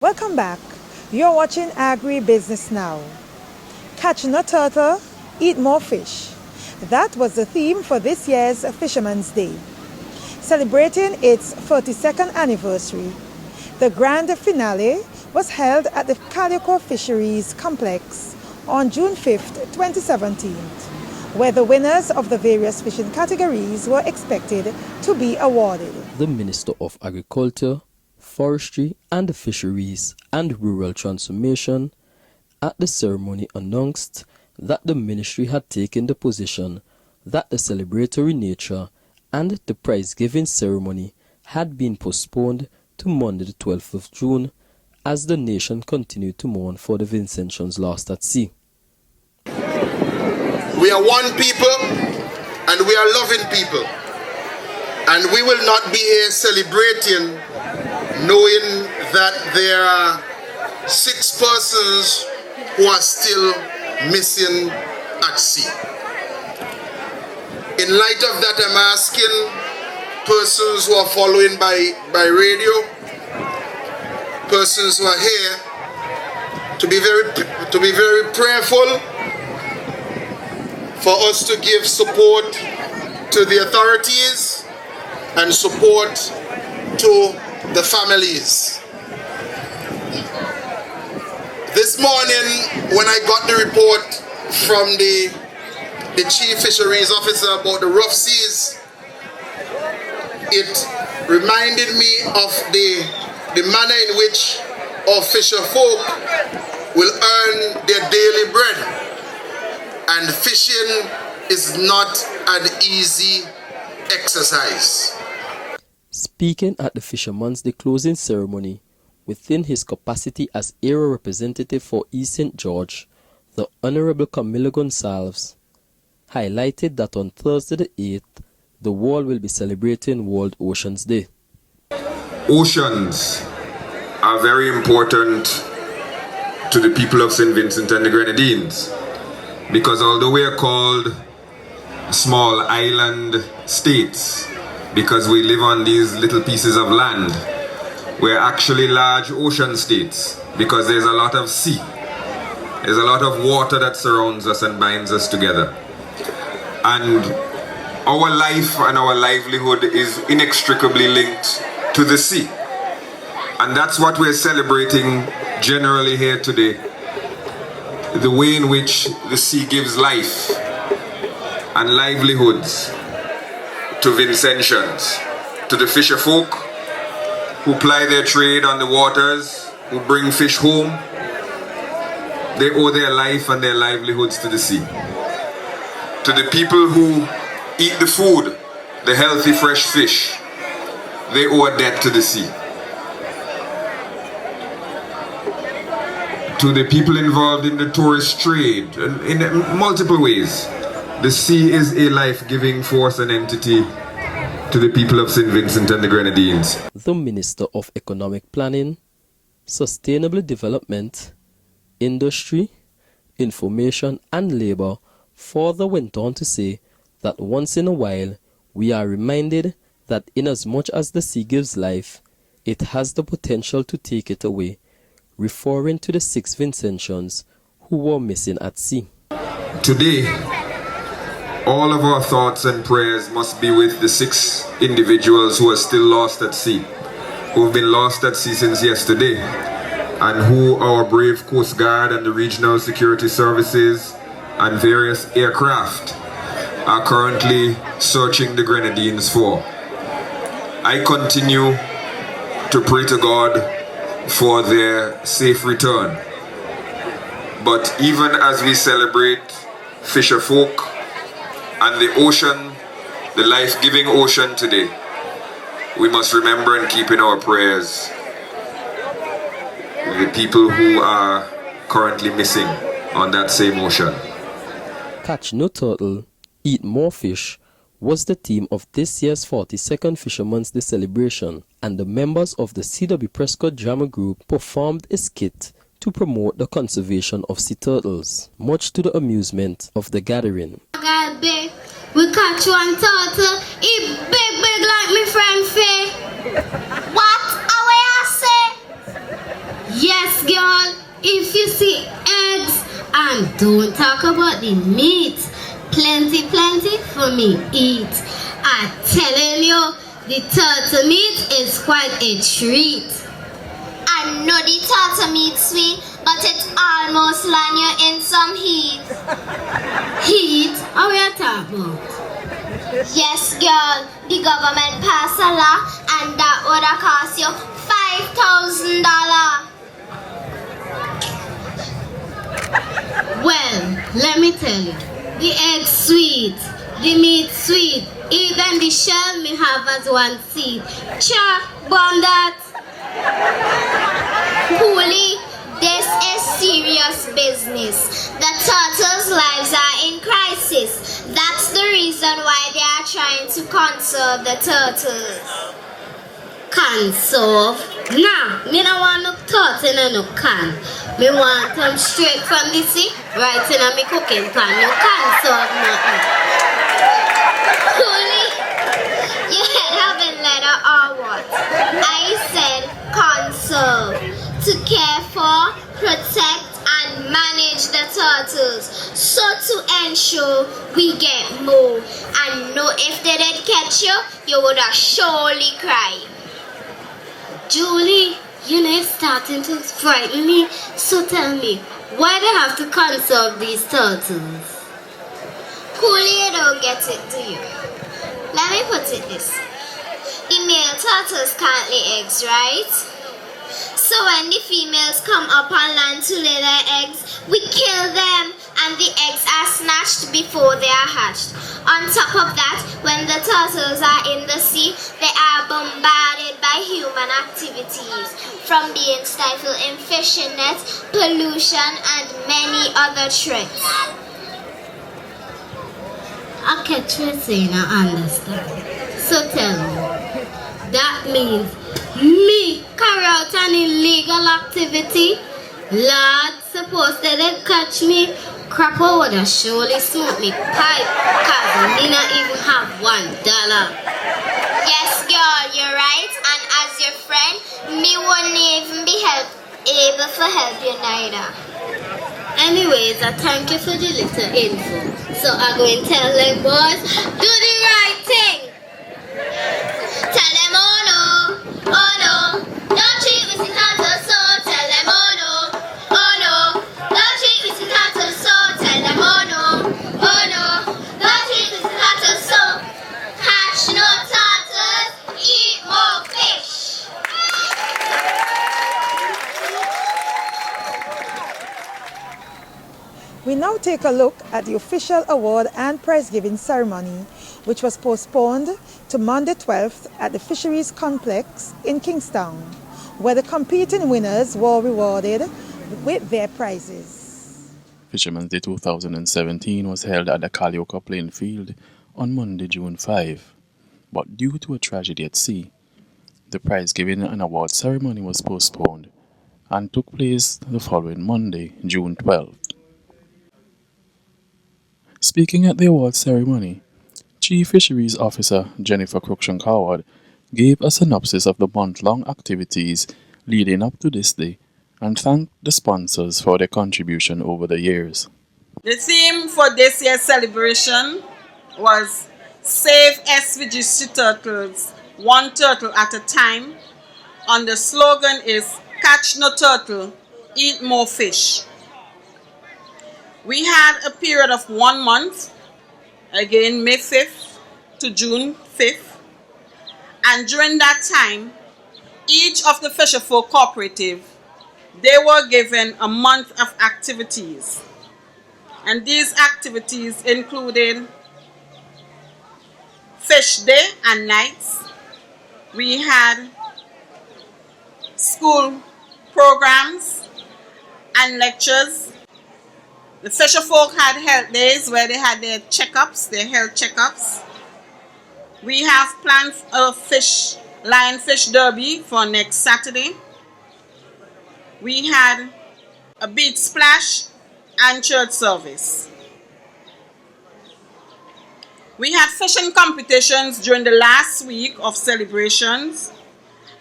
Welcome back. You're watching Agri Business Now. Catch no turtle, eat more fish. That was the theme for this year's Fisherman's Day. Celebrating its 42nd anniversary, the grand finale was held at the Calico Fisheries Complex on June 5, 2017, where the winners of the various fishing categories were expected to be awarded. The Minister of Agriculture, Forestry and Fisheries and Rural Transformation at the ceremony announced that the ministry had taken the position that the celebratory nature and the prize-giving ceremony had been postponed to Monday the 12th of June as the nation continued to mourn for the Vincentians lost at sea. We are one people and we are loving people, and we will not be here celebrating knowing that there are 6 persons who are still missing at sea. In light of that, I'm asking persons who are following by radio, persons who are here, to be very prayerful for us to give support to the authorities and support to the families. This morning, when I got the report from the Chief Fisheries Officer about the rough seas, it reminded me of the manner in which our fisher folk will earn their daily bread. And fishing is not an easy exercise. Speaking at the Fisherman's Day closing ceremony within his capacity as area representative for East St. George, the Honorable Camilo Gonsalves highlighted that on Thursday the 8th, the world will be celebrating World Oceans Day. Oceans are very important to the people of St. Vincent and the Grenadines, because although we are called small island states, because we live on these little pieces of land, we're actually large ocean states, because there's a lot of sea. There's a lot of water that surrounds us and binds us together. And our life and our livelihood is inextricably linked to the sea. And that's what we're celebrating generally here today. The way in which the sea gives life and livelihoods to Vincentians, to the fisher folk who ply their trade on the waters, who bring fish home. They owe their life and their livelihoods to the sea. To the people who eat the food, the healthy fresh fish, they owe a debt to the sea. To the people involved in the tourist trade, in multiple ways, the sea is a life-giving force and entity to the people of St. Vincent and the Grenadines. The Minister of Economic Planning, Sustainable Development, Industry, Information and Labour further went on to say that once in a while we are reminded that inasmuch as the sea gives life, it has the potential to take it away, referring to the 6 Vincentians who were missing at sea. Today, all of our thoughts and prayers must be with the 6 individuals who are still lost at sea, who have been lost at sea since yesterday, and who our brave Coast Guard and the regional security services and various aircraft are currently searching the Grenadines for. I continue to pray to God for their safe return. But even as we celebrate fisher folk and the ocean, the life-giving ocean today, we must remember and keep in our prayers the people who are currently missing on that same ocean. Catch no turtle, eat more fish was the theme of this year's 42nd Fisherman's Day celebration, and the members of the C.W. Prescott Drama Group performed a skit to promote the conservation of sea turtles, much to the amusement of the gathering. Big. We catch one turtle, he big like me friend Faye. What? How I say? Yes, girl. If you see eggs, and don't talk about the meat. Plenty for me eat. I'm telling you, the turtle meat is quite a treat. I know the turtle meat sweet, but it's almost land you in some heat. Heat? How we talking about? Yes, girl. The government passed a law, and that would have cost you $5,000. Well, let me tell you, the egg sweet, the meat sweet, even the shell me have as one seed. Cha, bomb that. Coolie, this is serious business. The turtles' lives are in crisis. That's the reason why they are trying to conserve the turtles. Conserve? Nah, me don't want no turtle in no can. Me want them straight from the sea, right in a me cooking pan. You conserve nothing. Coolie, your head haven't letter or what? I said conserve. To care for, protect and manage the turtles. So to ensure we get more. And know if they did catch you, you would have surely cried. Julie, you know it's starting to frighten me. So tell me, why do they have to conserve these turtles? Coolie, you don't get it, do you? Let me put it this way. The male turtles can't lay eggs, right? So when the females come up on land to lay their eggs, we kill them and the eggs are snatched before they are hatched. On top of that, when the turtles are in the sea, they are bombarded by human activities, from being stifled in fishing nets, pollution and many other threats. I catch you saying I understand. So tell me, that means me carry out an illegal activity? Lord, suppose they did catch me, crapper would have surely smoked me pipe, cause me not even have $1. Yes, girl, you're right, and as your friend, me wouldn't even be able to help you neither. Anyways, I thank you for the little info. So I go and tell them boys, do the right thing. Tell them oh no, don't treat me to turtle so. Tell them oh no, don't treat me to turtle so. Tell them oh no, don't treat me to turtle so. Catch no turtles, eat more fish. We now take a look at the official award and prize giving ceremony, which was postponed to Monday 12th at the Fisheries Complex in Kingstown, where the competing winners were rewarded with their prizes. Fisherman's Day 2017 was held at the Kalioka Playing Field on Monday, June 5, but due to a tragedy at sea, the prize giving and award ceremony was postponed and took place the following Monday, June 12. Speaking at the award ceremony, Chief Fisheries Officer Jennifer Cruikshank-Howard gave a synopsis of the month-long activities leading up to this day and thanked the sponsors for their contribution over the years. The theme for this year's celebration was Save SVG Turtles, one turtle at a time, and the slogan is Catch no turtle, eat more fish. We had a period of 1 month, again May 5th to June 5th, and during that time, each of the Fisherfolk Cooperative, they were given a month of activities. And these activities included Fish Day and nights. We had school programs and lectures. The Fisherfolk had health days where they had their checkups, their health checkups. We have planned a lionfish derby for next Saturday. We had a beach splash and church service. We had fishing competitions during the last week of celebrations,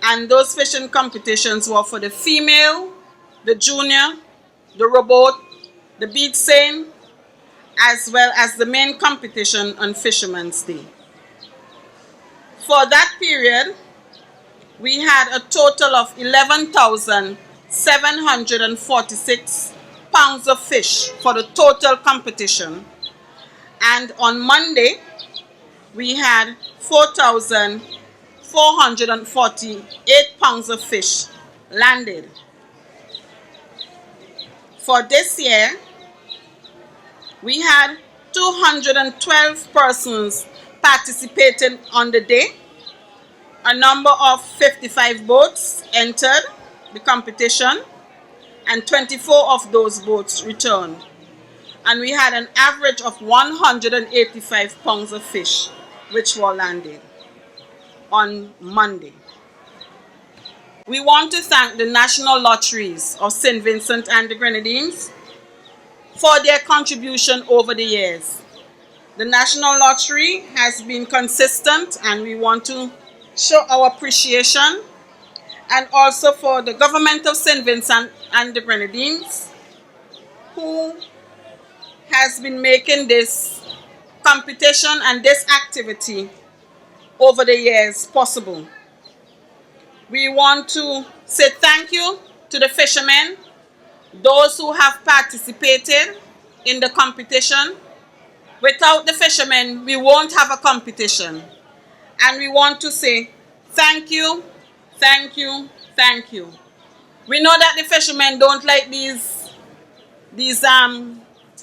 and those fishing competitions were for the female the junior, the rowboat, the beach seine, as well as the main competition on Fisherman's Day. For that period, we had a total of 11,746 pounds of fish for the total competition. And on Monday, we had 4,448 pounds of fish landed. For this year, we had 212 persons participating on the day. A number of 55 boats entered the competition, and 24 of those boats returned. And we had an average of 185 pounds of fish, which were landed on Monday. We want to thank the National Lotteries of St. Vincent and the Grenadines for their contribution over the years. The National Lottery has been consistent, and we want to show our appreciation, and also for the government of St. Vincent and the Grenadines, who has been making this competition and this activity over the years possible. We want to say thank you to the fishermen, those who have participated in the competition. Without the fishermen, we won't have a competition. And we want to say thank you, thank you, thank you. We know that the fishermen don't like these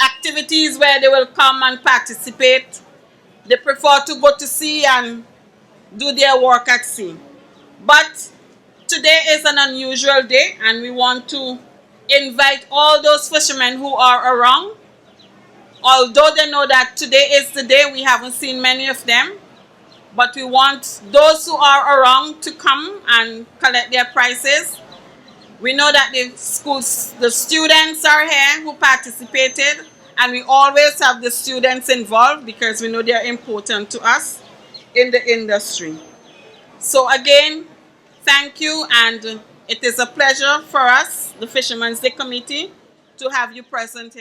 activities where they will come and participate. They prefer to go to sea and do their work at sea. But today is an unusual day, and we want to invite all those fishermen who are around. Although they know that today is the day, we haven't seen many of them. But we want those who are around to come and collect their prizes. We know that the students are here who participated, and we always have the students involved because we know they are important to us in the industry. So again, thank you, and it is a pleasure for us, the Fisherman's Day Committee, to have you present here.